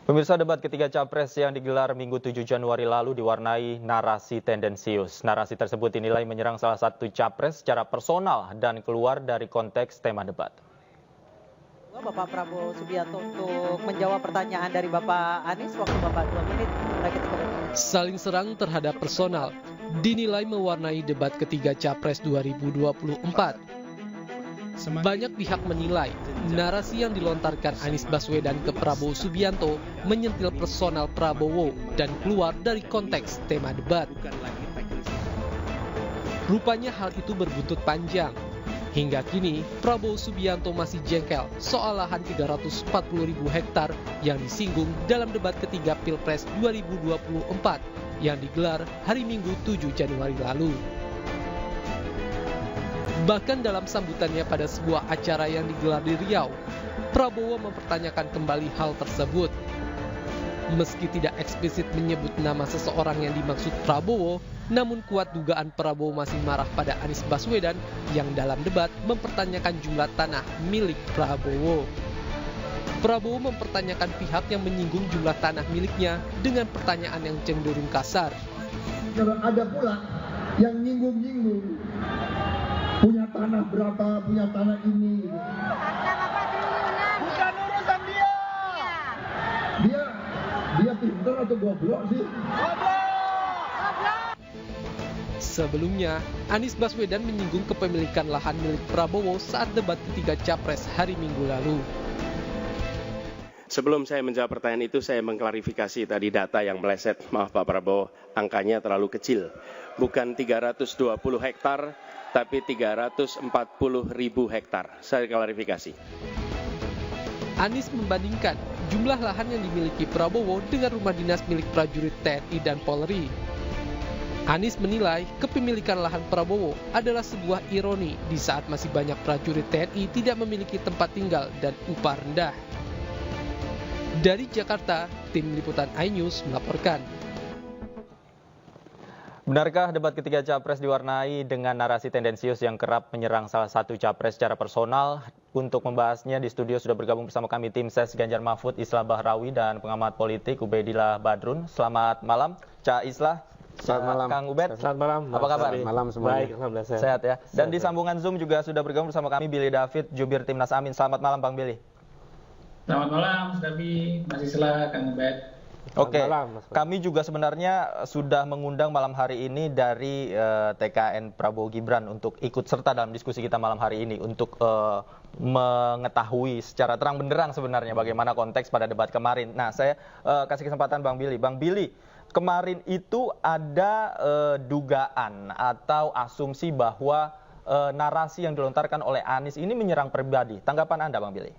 Pemirsa, debat ketiga Capres yang digelar Minggu 7 Januari lalu diwarnai narasi tendensius. Narasi tersebut dinilai menyerang salah satu capres secara personal dan keluar dari konteks tema debat. Bapak Prabowo Subianto untuk menjawab pertanyaan dari Bapak Anies, waktu Bapak 2 menit. Saling serang terhadap personal dinilai mewarnai debat ketiga Capres 2024. Banyak pihak menilai narasi yang dilontarkan Anies Baswedan ke Prabowo Subianto menyentil personal Prabowo dan keluar dari konteks tema debat. Rupanya hal itu berbuntut panjang. Hingga kini, Prabowo Subianto masih jengkel soal lahan 340.000 hektar yang disinggung dalam debat ketiga Pilpres 2024 yang digelar hari Minggu 7 Januari lalu. Bahkan dalam sambutannya pada sebuah acara yang digelar di Riau, Prabowo mempertanyakan kembali hal tersebut. Meski tidak eksplisit menyebut nama seseorang yang dimaksud Prabowo, namun kuat dugaan Prabowo masih marah pada Anies Baswedan yang dalam debat mempertanyakan jumlah tanah milik Prabowo. Prabowo mempertanyakan pihak yang menyinggung jumlah tanah miliknya dengan pertanyaan yang cenderung kasar. Ada pula yang nyinggung-nyinggung, punya tanah berapa, punya tanah ini. Bukan urusan dia. Dia pintar atau goblok sih? Sebelumnya, Anies Baswedan menyinggung kepemilikan lahan milik Prabowo saat debat ketiga Capres hari Minggu lalu. Sebelum saya menjawab pertanyaan itu, saya mengklarifikasi tadi data yang meleset. Maaf Pak Prabowo, angkanya terlalu kecil. Bukan 320 hektar, tapi 340.000 hektar. Saya klarifikasi. Anies membandingkan jumlah lahan yang dimiliki Prabowo dengan rumah dinas milik prajurit TNI dan Polri. Anies menilai kepemilikan lahan Prabowo adalah sebuah ironi di saat masih banyak prajurit TNI tidak memiliki tempat tinggal dan upah rendah. Dari Jakarta, tim liputan iNews melaporkan. Benarkah debat ketiga Capres diwarnai dengan narasi tendensius yang kerap menyerang salah satu Capres secara personal? Untuk membahasnya di studio sudah bergabung bersama kami tim Ses Ganjar Mahfud, Islah Bahrawi, dan pengamat politik Ubaidillah Badrun. Selamat malam, Cak Islah. Selamat malam, Kang Ubed. Selamat malam. Apa kabar? Selamat malam semuanya. Baik, alhamdulillah sehat ya. Dan di sambungan Zoom juga sudah bergabung bersama kami Billy David, jubir Timnas Amin. Selamat malam, Bang Billy. Selamat malam, Mas Davi, Mas Islah, Kang Ubed. Oke, kami juga sebenarnya sudah mengundang malam hari ini dari TKN Prabowo Gibran untuk ikut serta dalam diskusi kita malam hari ini untuk mengetahui secara terang benderang sebenarnya bagaimana konteks pada debat kemarin. Nah, saya kasih kesempatan Bang Billy. Bang Billy, kemarin itu ada dugaan atau asumsi bahwa narasi yang dilontarkan oleh Anies ini menyerang pribadi. Tanggapan Anda, Bang Billy?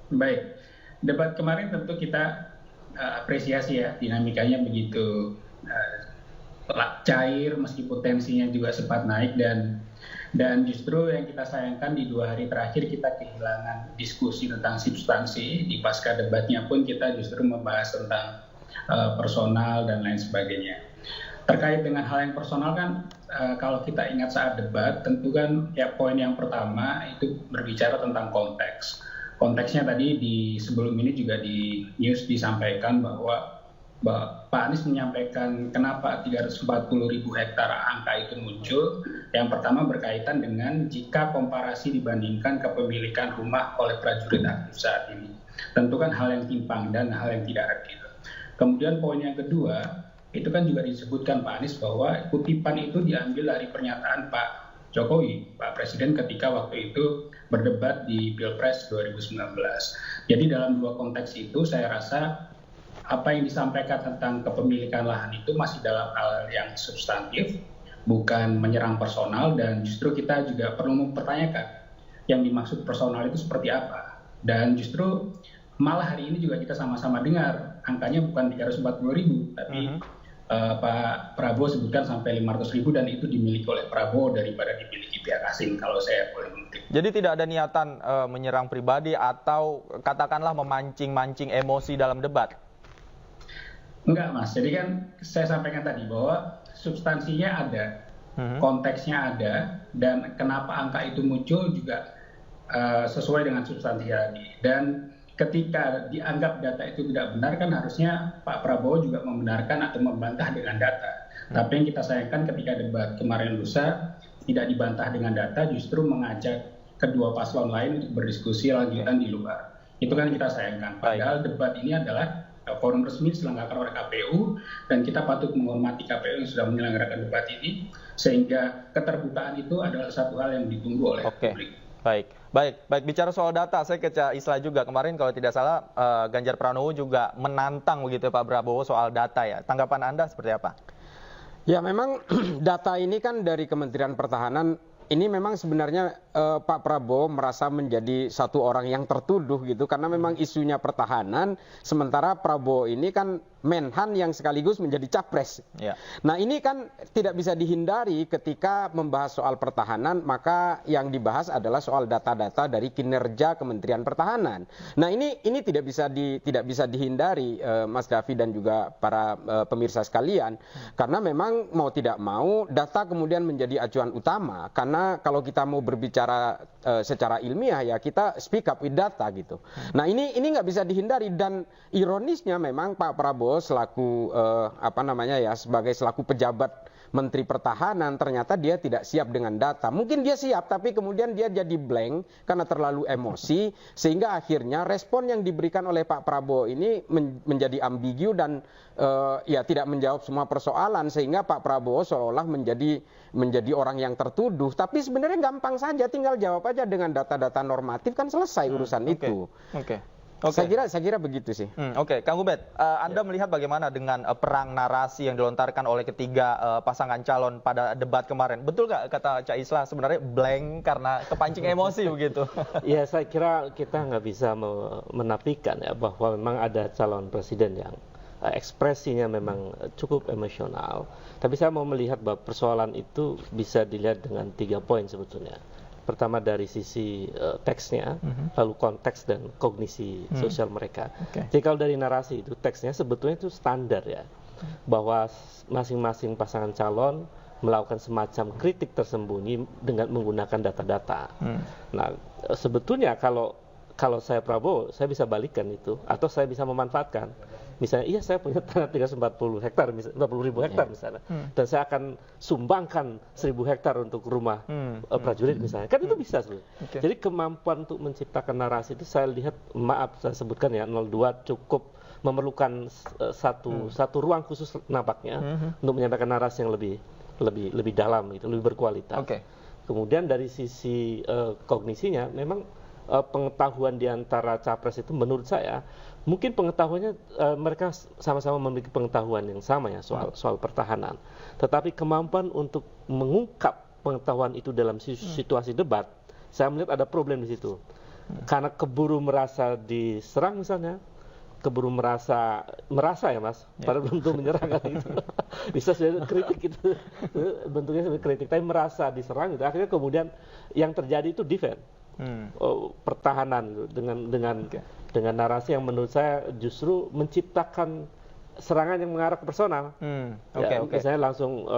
Baik, debat kemarin tentu kita apresiasi ya, dinamikanya begitu cair meskipun tensinya juga sempat naik dan justru yang kita sayangkan di 2 hari terakhir kita kehilangan diskusi tentang substansi. Di pasca debatnya pun kita justru membahas tentang personal dan lain sebagainya. Terkait dengan hal yang personal kan kalau kita ingat saat debat tentu kan ya poin yang pertama itu berbicara tentang konteks. Konteksnya tadi sebelum ini juga di news disampaikan bahwa Pak Anies menyampaikan kenapa 340.000 hektar angka itu muncul. Yang pertama berkaitan dengan jika komparasi dibandingkan kepemilikan rumah oleh prajurit aktif saat ini. Tentu kan hal yang timpang dan hal yang tidak adil. Kemudian poin yang kedua, itu kan juga disebutkan Pak Anies bahwa kutipan itu diambil dari pernyataan Pak Jokowi, Pak Presiden ketika waktu itu berdebat di Pilpres 2019. Jadi dalam 2 konteks itu saya rasa apa yang disampaikan tentang kepemilikan lahan itu masih dalam hal yang substantif, bukan menyerang personal, dan justru kita juga perlu mempertanyakan yang dimaksud personal itu seperti apa. Dan justru malah hari ini juga kita sama-sama dengar angkanya bukan 340.000, tapi Pak Prabowo sebutkan sampai 500.000 dan itu dimiliki oleh Prabowo daripada dimiliki pihak asing kalau saya boleh mengutip. Jadi tidak ada niatan menyerang pribadi atau katakanlah memancing-mancing emosi dalam debat? Enggak Mas, jadi kan saya sampaikan tadi bahwa substansinya ada, konteksnya ada, dan kenapa angka itu muncul juga sesuai dengan substansi tadi. Dan ketika dianggap data itu tidak benar kan harusnya Pak Prabowo juga membenarkan atau membantah dengan data. Tapi yang kita sayangkan ketika debat kemarin lusa tidak dibantah dengan data, justru mengajak kedua paslon lain untuk berdiskusi lanjutan di luar. Itu kan kita sayangkan. Padahal debat ini adalah forum resmi diselenggarakan oleh KPU dan kita patut menghormati KPU yang sudah menyelenggarakan debat ini, sehingga keterbukaan itu adalah satu hal yang ditunggu oleh publik. Baik. Bicara soal data, saya ke Cak Isla juga. Kemarin kalau tidak salah Ganjar Pranowo juga menantang begitu Pak Prabowo soal data ya. Tanggapan Anda seperti apa? Ya memang data ini kan dari Kementerian Pertahanan. Ini memang sebenarnya Pak Prabowo merasa menjadi satu orang yang tertuduh gitu, karena memang isunya pertahanan, sementara Prabowo ini kan Menhan yang sekaligus menjadi capres. Ya. Nah ini kan tidak bisa dihindari ketika membahas soal pertahanan, maka yang dibahas adalah soal data-data dari kinerja Kementerian Pertahanan. Nah ini tidak bisa dihindari Mas Davi dan juga para pemirsa sekalian, karena memang mau tidak mau data kemudian menjadi acuan utama, karena kalau kita mau berbicara secara ilmiah ya kita speak up with data gitu. Nah ini nggak bisa dihindari, dan ironisnya memang Pak Prabowo selaku sebagai selaku pejabat Menteri Pertahanan ternyata dia tidak siap dengan data. Mungkin dia siap tapi kemudian dia jadi blank karena terlalu emosi, sehingga akhirnya respon yang diberikan oleh Pak Prabowo ini menjadi ambigu dan tidak menjawab semua persoalan, sehingga Pak Prabowo seolah-olah menjadi orang yang tertuduh. Tapi sebenarnya gampang saja, tinggal jawab aja dengan data-data normatif kan selesai urusan itu. Saya kira begitu sih. Kang Ubed, Anda melihat bagaimana dengan perang narasi yang dilontarkan oleh ketiga pasangan calon pada debat kemarin? Betul nggak kata Cak Isla sebenarnya blank karena kepancing emosi begitu? Ya saya kira kita nggak bisa menafikan ya bahwa memang ada calon presiden yang ekspresinya memang cukup emosional. Tapi saya mau melihat bahwa persoalan itu bisa dilihat dengan 3 poin sebetulnya. Pertama dari sisi teksnya, lalu konteks dan kognisi sosial mereka. Jadi kalau dari narasi itu, teksnya sebetulnya itu standar ya, bahwa masing-masing pasangan calon melakukan semacam kritik tersembunyi dengan menggunakan data-data. Nah, sebetulnya kalau saya Prabowo, saya bisa balikan itu, atau saya bisa memanfaatkan. Misalnya, iya saya punya tanah 340 hektar, 40.000 hektar misalnya, dan saya akan sumbangkan 1.000 hektar untuk rumah prajurit misalnya, kan itu bisa sebenarnya. Jadi kemampuan untuk menciptakan narasi itu saya lihat, maaf saya sebutkan ya, 02 cukup memerlukan satu ruang khusus nampaknya untuk menyampaikan narasi yang lebih dalam, gitu, lebih berkualitas. Kemudian dari sisi kognisinya, memang pengetahuan di antara capres itu menurut saya mungkin pengetahuannya mereka sama-sama memiliki pengetahuan yang sama ya soal pertahanan, tetapi kemampuan untuk mengungkap pengetahuan itu dalam situasi debat, saya melihat ada problem di situ. Karena keburu merasa diserang misalnya, keburu merasa ya Mas, padahal belum tentu menyerang kan gitu. Bisa sebagai kritik itu bentuknya sebagai kritik, tapi merasa diserang gitu. Akhirnya kemudian yang terjadi itu defense. Pertahanan gitu, dengan narasi yang menurut saya justru menciptakan serangan yang mengarah ke personal. Misalnya langsung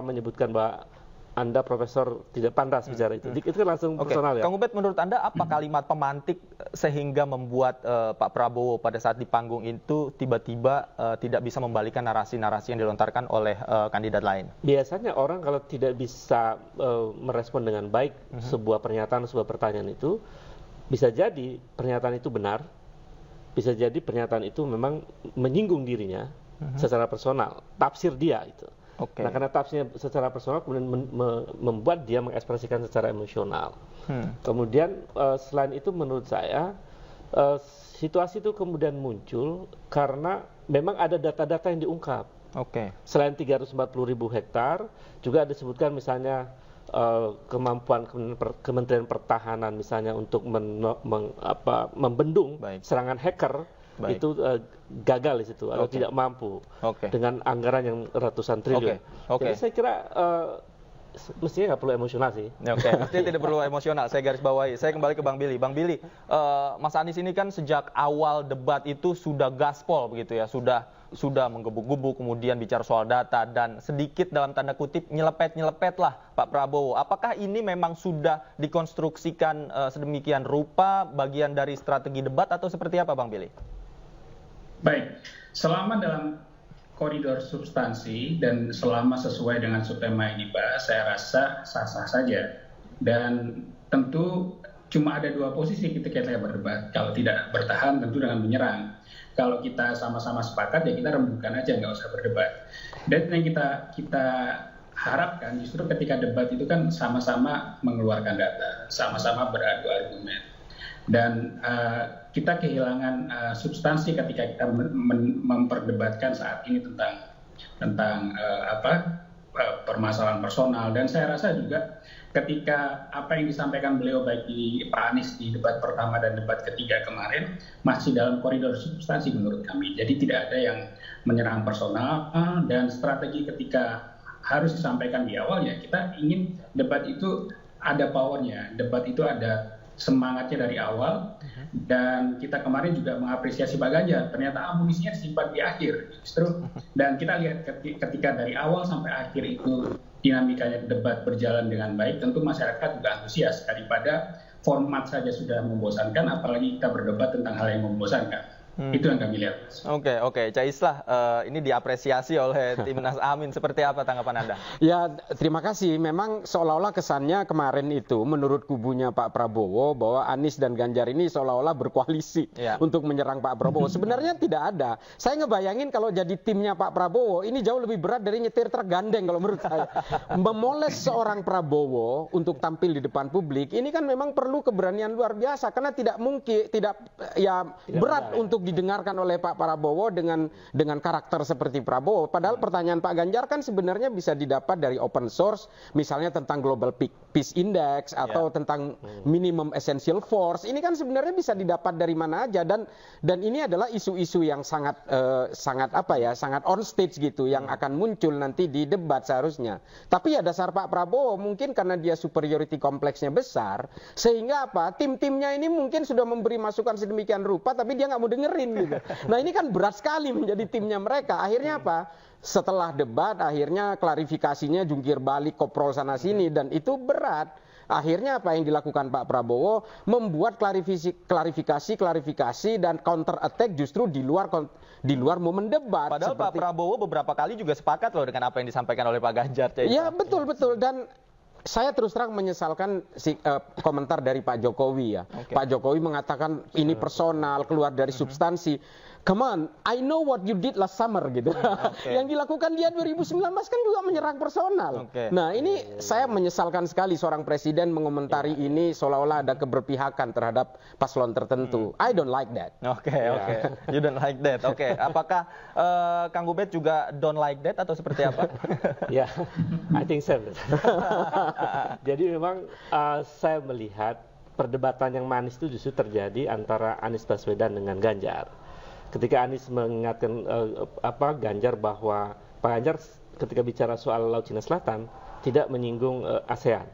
menyebutkan bahwa Anda profesor tidak pantas bicara itu. Itu kan langsung personal ya. Kang Ubed, menurut Anda apa kalimat pemantik sehingga membuat Pak Prabowo pada saat di panggung itu tiba-tiba tidak bisa membalikan narasi-narasi yang dilontarkan oleh kandidat lain? Biasanya orang kalau tidak bisa merespon dengan baik sebuah pernyataan, sebuah pertanyaan itu, bisa jadi pernyataan itu benar, bisa jadi pernyataan itu memang menyinggung dirinya secara personal, tafsir dia itu. Nah karena tafsirnya secara personal kemudian membuat dia mengekspresikan secara emosional. Kemudian selain itu menurut saya situasi itu kemudian muncul karena memang ada data-data yang diungkap. Selain 340.000 hektar juga disebutkan misalnya kemampuan Kementerian Pertahanan misalnya untuk membendung serangan hacker. Itu gagal di situ atau tidak mampu dengan anggaran yang ratusan triliun. Jadi saya kira mestinya nggak perlu emosional sih. Oke, mestinya tidak perlu emosional. Saya garis bawahi. Saya kembali ke Bang Billy. Bang Billy, Mas Anies ini kan sejak awal debat itu sudah gaspol begitu ya, sudah menggebuk-gebuk, kemudian bicara soal data dan sedikit dalam tanda kutip nyelepet lah Pak Prabowo. Apakah ini memang sudah dikonstruksikan sedemikian rupa bagian dari strategi debat atau seperti apa Bang Billy? Baik, selama dalam koridor substansi dan selama sesuai dengan subtema yang dibahas, saya rasa sah-sah saja. Dan tentu cuma ada dua posisi ketika kita berdebat. Kalau tidak bertahan tentu dengan menyerang. Kalau kita sama-sama sepakat ya kita rembukan aja, nggak usah berdebat. Dan yang kita harapkan justru ketika debat itu kan sama-sama mengeluarkan data, sama-sama beradu argumen. Dan kita kehilangan substansi ketika kita memperdebatkan saat ini tentang permasalahan personal. Dan saya rasa juga ketika apa yang disampaikan beliau baik di Pak Anies di debat pertama dan debat ketiga kemarin masih dalam koridor substansi menurut kami. Jadi tidak ada yang menyerang personal, dan strategi ketika harus disampaikan di awal ya kita ingin debat itu ada powernya, debat itu ada semangatnya dari awal. Dan kita kemarin juga mengapresiasi Pak Ganjar, ternyata amunisinya disimpan di akhir justru. Dan kita lihat ketika dari awal sampai akhir itu dinamikanya debat berjalan dengan baik, tentu masyarakat juga antusias daripada format saja sudah membosankan, apalagi kita berdebat tentang hal yang membosankan. Itu yang kami lihat. Oke. Cak Islah, ini diapresiasi oleh Timnas Amin. Seperti apa tanggapan Anda? Ya, terima kasih. Memang seolah-olah kesannya kemarin itu menurut kubunya Pak Prabowo bahwa Anies dan Ganjar ini seolah-olah berkoalisi untuk menyerang Pak Prabowo. Sebenarnya tidak ada. Saya ngebayangin kalau jadi timnya Pak Prabowo ini jauh lebih berat dari nyetir tergandeng kalau menurut saya. Memoles seorang Prabowo untuk tampil di depan publik ini kan memang perlu keberanian luar biasa karena tidak berat untuk didengarkan oleh Pak Prabowo dengan karakter seperti Prabowo. Padahal pertanyaan Pak Ganjar kan sebenarnya bisa didapat dari open source, misalnya tentang Global Peace Index atau tentang minimum essential force. Ini kan sebenarnya bisa didapat dari mana aja, dan ini adalah isu-isu yang sangat on stage gitu yang akan muncul nanti di debat seharusnya. Tapi ya dasar Pak Prabowo mungkin karena dia superiority kompleksnya besar, sehingga tim-timnya ini mungkin sudah memberi masukan sedemikian rupa tapi dia nggak mau dengerin gitu. Nah ini kan berat sekali menjadi timnya mereka. Akhirnya apa? Setelah debat akhirnya klarifikasinya jungkir balik koprol sana sini dan itu berat. Akhirnya apa yang dilakukan Pak Prabowo? Membuat klarifikasi dan counter attack justru di luar momen debat. Padahal Pak Prabowo beberapa kali juga sepakat loh dengan apa yang disampaikan oleh Pak Ganjar. Ya betul. Dan saya terus terang menyesalkan komentar dari Pak Jokowi ya. Pak Jokowi mengatakan ini personal, keluar dari substansi. Come on, I know what you did last summer gitu. Yang dilakukan dia 2019 kan juga menyerang personal. Nah ini saya menyesalkan sekali seorang presiden mengomentari ini seolah-olah ada keberpihakan terhadap paslon tertentu. I don't like that. Oke. You don't like that. Apakah Kang Ubed juga don't like that atau seperti apa? Ya, I think so. Jadi memang saya melihat perdebatan yang manis itu justru terjadi antara Anies Baswedan dengan Ganjar. Ketika Anies mengingatkan Ganjar bahwa Pak Ganjar ketika bicara soal Laut Cina Selatan tidak menyinggung ASEAN.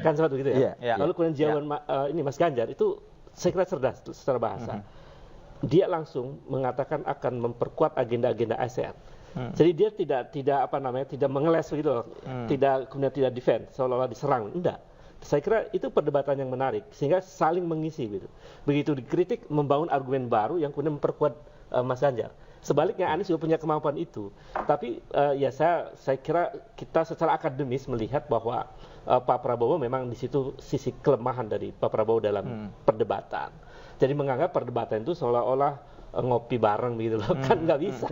Kan seperti itu ya. Lalu kemudian jawaban ini Mas Ganjar itu saya kira cerdas secara bahasa. Dia langsung mengatakan akan memperkuat agenda-agenda ASEAN. Jadi dia tidak mengeles begitu loh. Kemudian tidak defend seolah-olah diserang. Enggak. Saya kira itu perdebatan yang menarik sehingga saling mengisi gitu. Begitu dikritik membangun argumen baru yang kemudian memperkuat Mas Ganjar. Sebaliknya Anies juga punya kemampuan itu. Tapi saya kira kita secara akademis melihat bahwa Pak Prabowo memang di situ sisi kelemahan dari Pak Prabowo dalam perdebatan. Jadi menganggap perdebatan itu seolah-olah ngopi bareng gitu loh, kan nggak bisa.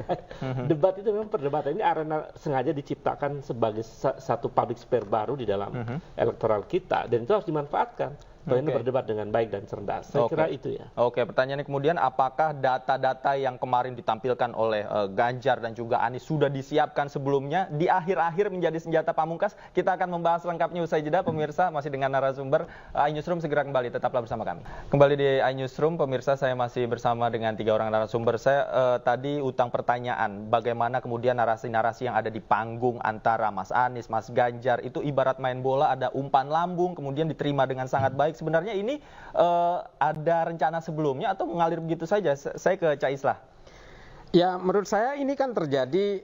Debat itu memang perdebatan ini arena sengaja diciptakan sebagai satu public sphere baru di dalam elektoral kita, dan itu harus dimanfaatkan. Ini berdebat dengan baik dan cerdas. Saya kira itu ya. Oke, pertanyaannya kemudian apakah data-data yang kemarin ditampilkan oleh Ganjar dan juga Anies sudah disiapkan sebelumnya di akhir-akhir menjadi senjata pamungkas? Kita akan membahas lengkapnya usai jeda, pemirsa, masih dengan narasumber. iNewsroom segera kembali, tetaplah bersama kami. Kembali di iNewsroom, pemirsa, saya masih bersama dengan 3 orang narasumber. Saya tadi utang pertanyaan, bagaimana kemudian narasi-narasi yang ada di panggung antara Mas Anies, Mas Ganjar, itu ibarat main bola, ada umpan lambung, kemudian diterima dengan sangat baik. Sebenarnya ini ada rencana sebelumnya atau mengalir begitu saja? Saya ke Cak Islah. Ya, menurut saya ini kan terjadi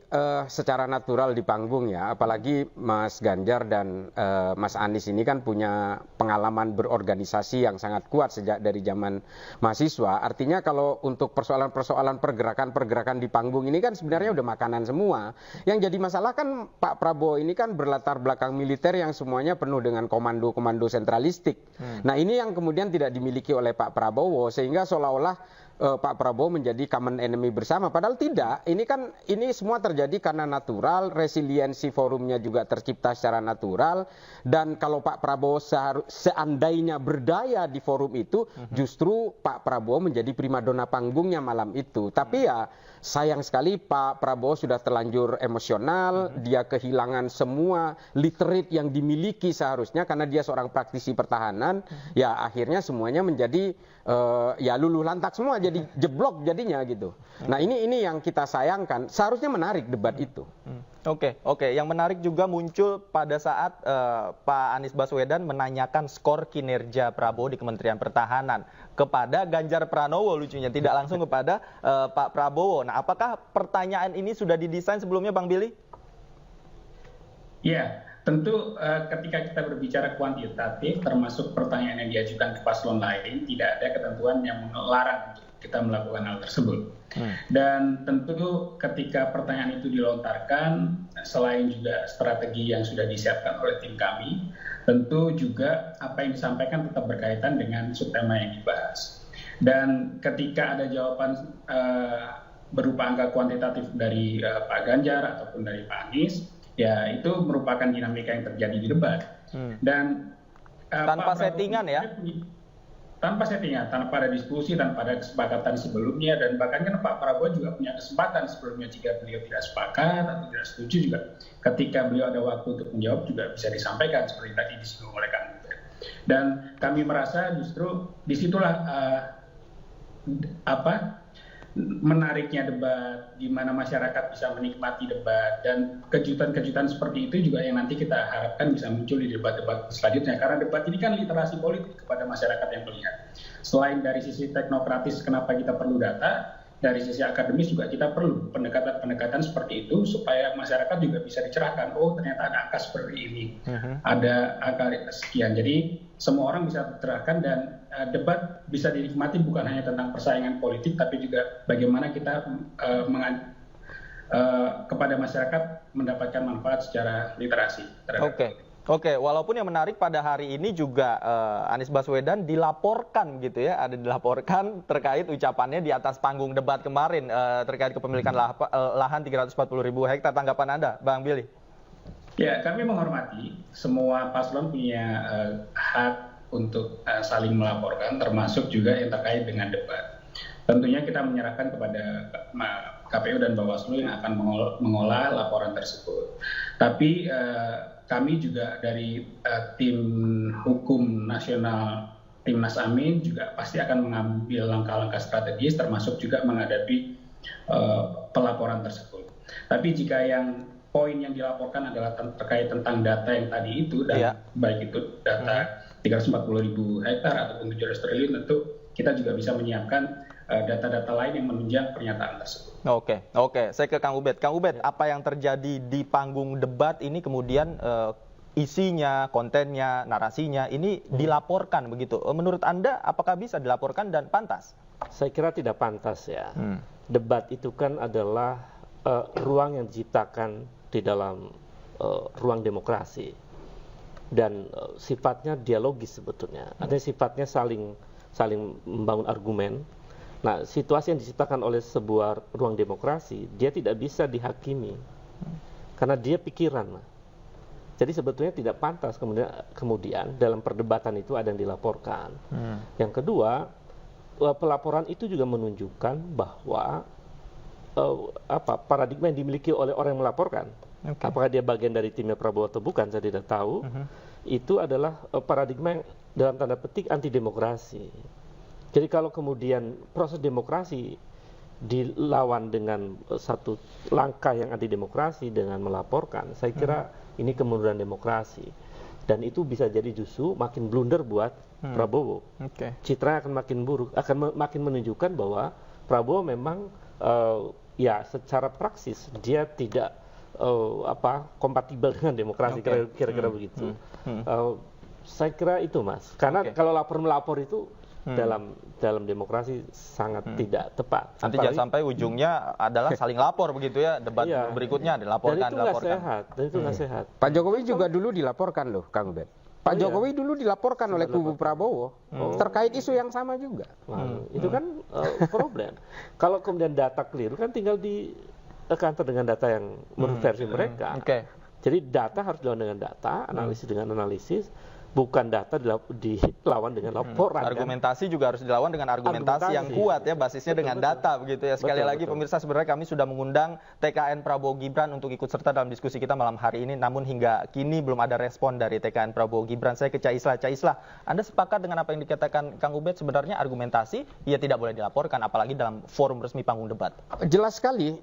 secara natural di panggung ya, apalagi Mas Ganjar dan Mas Anies ini kan punya pengalaman berorganisasi yang sangat kuat sejak dari zaman mahasiswa. Artinya kalau untuk persoalan-persoalan pergerakan-pergerakan di panggung ini kan sebenarnya udah makanan semua. Yang jadi masalah kan Pak Prabowo ini kan berlatar belakang militer yang semuanya penuh dengan komando-komando sentralistik. Nah, ini yang kemudian tidak dimiliki oleh Pak Prabowo, sehingga seolah-olah Pak Prabowo menjadi common enemy bersama. Padahal tidak, ini semua terjadi karena natural, resiliensi forumnya juga tercipta secara natural, dan kalau Pak Prabowo seandainya berdaya di forum itu, justru Pak Prabowo menjadi primadona panggungnya malam itu. Tapi ya sayang sekali Pak Prabowo sudah terlanjur emosional, dia kehilangan semua literate yang dimiliki seharusnya karena dia seorang praktisi pertahanan, ya akhirnya semuanya menjadi ya luluh lantak semua, jadi jeblok jadinya gitu. Nah ini yang kita sayangkan, seharusnya menarik debat itu. Oke. Yang menarik juga muncul pada saat Pak Anies Baswedan menanyakan skor kinerja Prabowo di Kementerian Pertahanan kepada Ganjar Pranowo, lucunya tidak langsung kepada Pak Prabowo. Nah, apakah pertanyaan ini sudah didesain sebelumnya, Bang Billy? Ya, tentu ketika kita berbicara kuantitatif, termasuk pertanyaan yang diajukan ke paslon lain, tidak ada ketentuan yang melarang kita melakukan hal tersebut. Dan tentu ketika pertanyaan itu dilontarkan, selain juga strategi yang sudah disiapkan oleh tim kami, tentu juga apa yang disampaikan tetap berkaitan dengan subtema yang dibahas. Dan ketika ada jawaban berupa angka kuantitatif dari Pak Ganjar ataupun dari Pak Anies, ya itu merupakan dinamika yang terjadi di debat. Dan tanpa settingan ya? Tanpa settingan, tanpa ada diskusi, tanpa ada kesepakatan sebelumnya, dan bahkan kan Pak Prabowo juga punya kesempatan sebelumnya jika beliau tidak sepakat atau tidak setuju juga. Ketika beliau ada waktu untuk menjawab juga bisa disampaikan seperti tadi disinggung oleh Kang Ubed. Dan kami merasa justru disitulah menariknya debat, di mana masyarakat bisa menikmati debat, dan kejutan-kejutan seperti itu juga yang nanti kita harapkan bisa muncul di debat-debat selanjutnya, karena debat ini kan literasi politik kepada masyarakat yang melihat. Selain dari sisi teknokratis kenapa kita perlu data, dari sisi akademis juga kita perlu pendekatan-pendekatan seperti itu supaya masyarakat juga bisa dicerahkan, oh ternyata ada angka seperti ini, ada angka sekian. Jadi semua orang bisa tercerahkan dan debat bisa dinikmati bukan hanya tentang persaingan politik, tapi juga bagaimana kita kepada masyarakat mendapatkan manfaat secara literasi. Oke, walaupun yang menarik pada hari ini juga Anies Baswedan dilaporkan gitu ya, ada dilaporkan terkait ucapannya di atas panggung debat kemarin terkait kepemilikan lahan 340.000 hektar. Tanggapan Anda, Bang Billy? Ya, kami menghormati semua paslon punya hak untuk saling melaporkan, termasuk juga yang terkait dengan debat. Tentunya kita menyerahkan kepada KPU dan Bawaslu yang akan mengolah laporan tersebut. Tapi kami juga dari tim hukum nasional Timnas Amin juga pasti akan mengambil langkah-langkah strategis, termasuk juga menghadapi pelaporan tersebut. Tapi jika yang poin yang dilaporkan adalah terkait tentang data yang tadi itu, dan baik itu data 340.000 hektar ataupun 700 triliun, tentu kita juga bisa menyiapkan data-data lain yang menunjang pernyataan tersebut. Oke. Saya ke Kang Ubed. Kang Ubed, apa yang terjadi di panggung debat ini kemudian isinya, kontennya, narasinya ini dilaporkan begitu. Menurut Anda apakah bisa dilaporkan dan pantas? Saya kira tidak pantas ya. Debat itu kan adalah ruang yang diciptakan di dalam ruang demokrasi. Dan sifatnya dialogis sebetulnya. Ada sifatnya saling membangun argumen. Nah, situasi yang diciptakan oleh sebuah ruang demokrasi, dia tidak bisa dihakimi. Karena dia pikiran. Jadi sebetulnya tidak pantas kemudian dalam perdebatan itu ada yang dilaporkan. Yang kedua, pelaporan itu juga menunjukkan bahwa paradigma yang dimiliki oleh orang yang melaporkan, apakah dia bagian dari timnya Prabowo atau bukan, saya tidak tahu. Itu adalah paradigma yang dalam tanda petik anti demokrasi. Jadi kalau kemudian proses demokrasi dilawan dengan satu langkah yang anti demokrasi dengan melaporkan, saya kira ini kemunduran demokrasi, dan itu bisa jadi justru makin blunder buat Prabowo. Citra akan makin buruk, akan makin menunjukkan bahwa Prabowo memang ya secara praksis dia tidak kompatibel dengan demokrasi, kira-kira begitu. Saya kira itu, Mas, karena kalau lapor-melapor itu dalam demokrasi sangat tidak tepat. Nanti jangan sampai ujungnya adalah saling lapor begitu ya, debat berikutnya dilaporkan. Dan itu nggak sehat. Pak Jokowi juga dulu dilaporkan loh, Kang Ubed. Pak Jokowi dulu dilaporkan oleh kubu Prabowo terkait isu yang sama juga. Itu kan problem. Kalau kemudian data keliru kan tinggal di kantor dengan data yang menurut versi mereka. Jadi data harus dilawan dengan data, analisis dengan analisis, bukan data dilawan dengan laporan. Argumentasi juga harus dilawan dengan argumentasi yang kuat ya, basisnya dengan data begitu ya. Sekali lagi pemirsa, sebenarnya kami sudah mengundang TKN Prabowo Gibran untuk ikut serta dalam diskusi kita malam hari ini, namun hingga kini belum ada respon dari TKN Prabowo Gibran. Saya ke Ca Islah. Anda sepakat dengan apa yang dikatakan Kang Ubed? Sebenarnya argumentasi ya tidak boleh dilaporkan, apalagi dalam forum resmi panggung debat. Jelas sekali.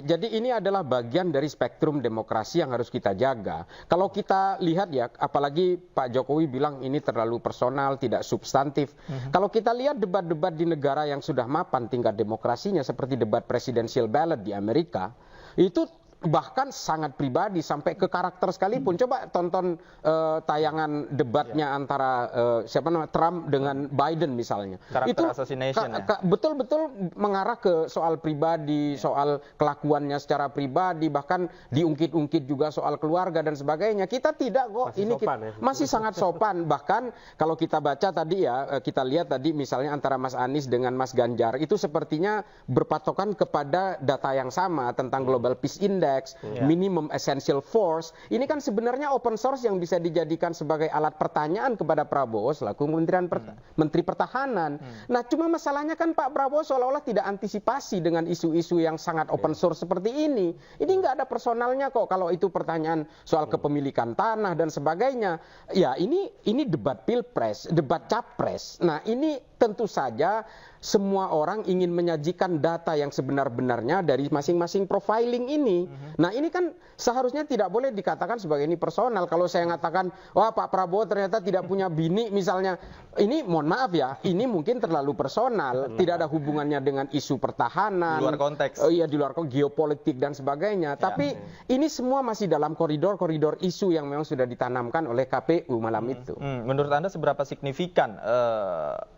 Jadi ini adalah bagian dari spektrum demokrasi yang harus kita jaga. Kalau kita lihat ya, apalagi Pak Jokowi bilang ini terlalu personal, tidak substantif. Kalau kita lihat debat-debat di negara yang sudah mapan tingkat demokrasinya, seperti debat presidential ballot di Amerika, itu bahkan sangat pribadi sampai ke karakter sekalipun. Coba tonton tayangan debatnya antara Trump dengan Biden misalnya. Karakter assassination betul-betul mengarah ke soal pribadi, soal kelakuannya secara pribadi, bahkan diungkit-ungkit juga soal keluarga dan sebagainya. Kita tidak kok, masih sangat sopan. Bahkan kalau kita baca tadi ya, kita lihat tadi misalnya antara Mas Anies dengan Mas Ganjar, itu sepertinya berpatokan kepada data yang sama tentang Global Peace Index, minimum essential force. Ini kan sebenarnya open source yang bisa dijadikan sebagai alat pertanyaan kepada Prabowo selaku Menteri Pertahanan. Nah, cuma masalahnya kan Pak Prabowo seolah-olah tidak antisipasi dengan isu-isu yang sangat open source seperti ini. Ini nggak ada personalnya kok kalau itu pertanyaan soal kepemilikan tanah dan sebagainya. Ya, ini debat pilpres, debat capres. Nah, ini tentu saja semua orang ingin menyajikan data yang sebenar-benarnya dari masing-masing profiling ini. Nah, ini kan seharusnya tidak boleh dikatakan sebagai ini personal. Kalau saya mengatakan, wah Pak Prabowo ternyata tidak punya bini misalnya, ini mohon maaf ya, ini mungkin terlalu personal, tidak ada hubungannya dengan isu pertahanan. Di luar konteks. Iya, di luar geopolitik dan sebagainya. Tapi ini semua masih dalam koridor-koridor isu yang memang sudah ditanamkan oleh KPU malam itu. Menurut Anda seberapa signifikan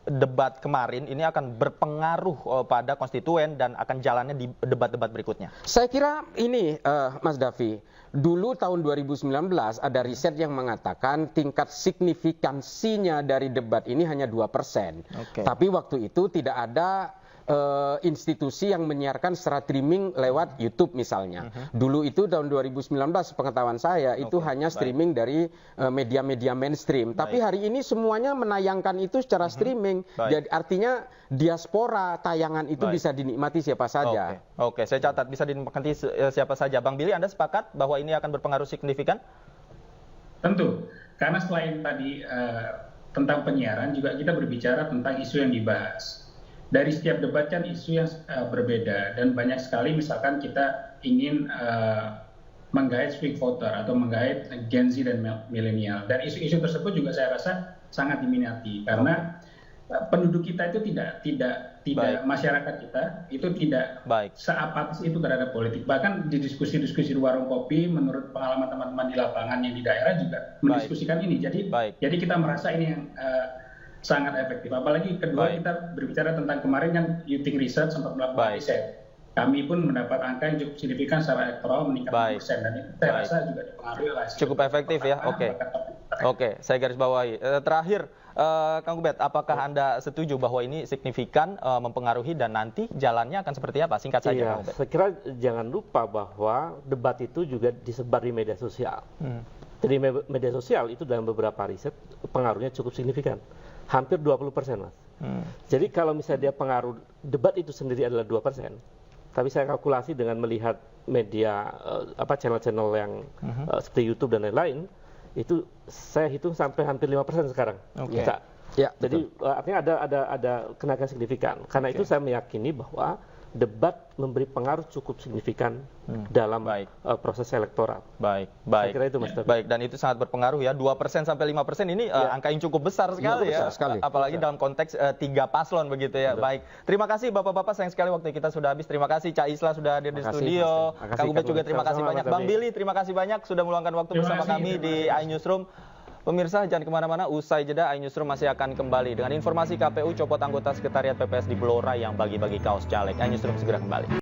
debat kemarin ini akan berpengaruh pada konstituen dan akan jalannya di debat-debat berikutnya? Saya kira ini Mas Davi, dulu tahun 2019 ada riset yang mengatakan tingkat signifikansinya dari debat ini hanya 2%. Tapi waktu itu tidak ada institusi yang menyiarkan secara streaming lewat YouTube misalnya. Dulu itu tahun 2019 pengetahuan saya itu hanya streaming dari media-media mainstream. Tapi hari ini semuanya menayangkan itu secara streaming. Jadi artinya diaspora tayangan itu bisa dinikmati siapa saja. Oke, saya catat bisa dinikmati siapa saja. Bang Billy, Anda sepakat bahwa ini akan berpengaruh signifikan? Tentu, karena selain tadi tentang penyiaran juga kita berbicara tentang isu yang dibahas. Dari setiap debat kan isu yang berbeda dan banyak sekali misalkan kita ingin menggait swing voter atau menggait Gen Z dan milenial, dan isu-isu tersebut juga saya rasa sangat diminati karena penduduk kita itu tidak masyarakat kita itu tidak seapatis itu terhadap politik. Bahkan di diskusi-diskusi di warung kopi, menurut pengalaman teman-teman di lapangan yang di daerah juga mendiskusikan ini. Jadi kita merasa ini yang sangat efektif. Apalagi kedua kita berbicara tentang kemarin yang Youthing Research sempat melakukan riset. Kami pun mendapat angka yang cukup signifikan secara elektoral meningkat 1% dan itu saya rasa juga dipengaruhi oleh cukup efektif ya. Oke, saya garis bawahi. Terakhir, Kang Ubed, apakah Anda setuju bahwa ini signifikan mempengaruhi dan nanti jalannya akan seperti apa? Singkat saja, Kang Ubed. Saya kira jangan lupa bahwa debat itu juga disebar di media sosial. Jadi media sosial itu dalam beberapa riset pengaruhnya cukup signifikan. Hampir 20%, Mas. Jadi kalau misalnya dia pengaruh debat itu sendiri adalah 2%, tapi saya kalkulasi dengan melihat media channel-channel yang seperti YouTube dan lain-lain, itu saya hitung sampai hampir 5% sekarang. Oke. Ya, Jadi artinya ada kenaikan signifikan. Karena itu saya meyakini bahwa debat memberi pengaruh cukup signifikan dalam proses elektoral. Baik. Saya kira itu, Mas Taufik. Baik, dan itu sangat berpengaruh ya. 2% sampai 5% ini angka yang cukup besar sekali ya. besar sekali. Apalagi dalam konteks 3 paslon begitu ya. Baik. Terima kasih Bapak-bapak, sayang sekali waktu kita sudah habis. Terima kasih Cak Isla sudah hadir di studio. Kang Ubed juga terima kasih banyak. Bang Billy terima kasih banyak sudah meluangkan waktu bersama kami di iNewsroom. Pemirsa jangan kemana-mana, usai jeda iNewsroom masih akan kembali dengan informasi KPU copot anggota sekretariat PPS di Blora yang bagi-bagi kaos caleg. iNewsroom segera kembali.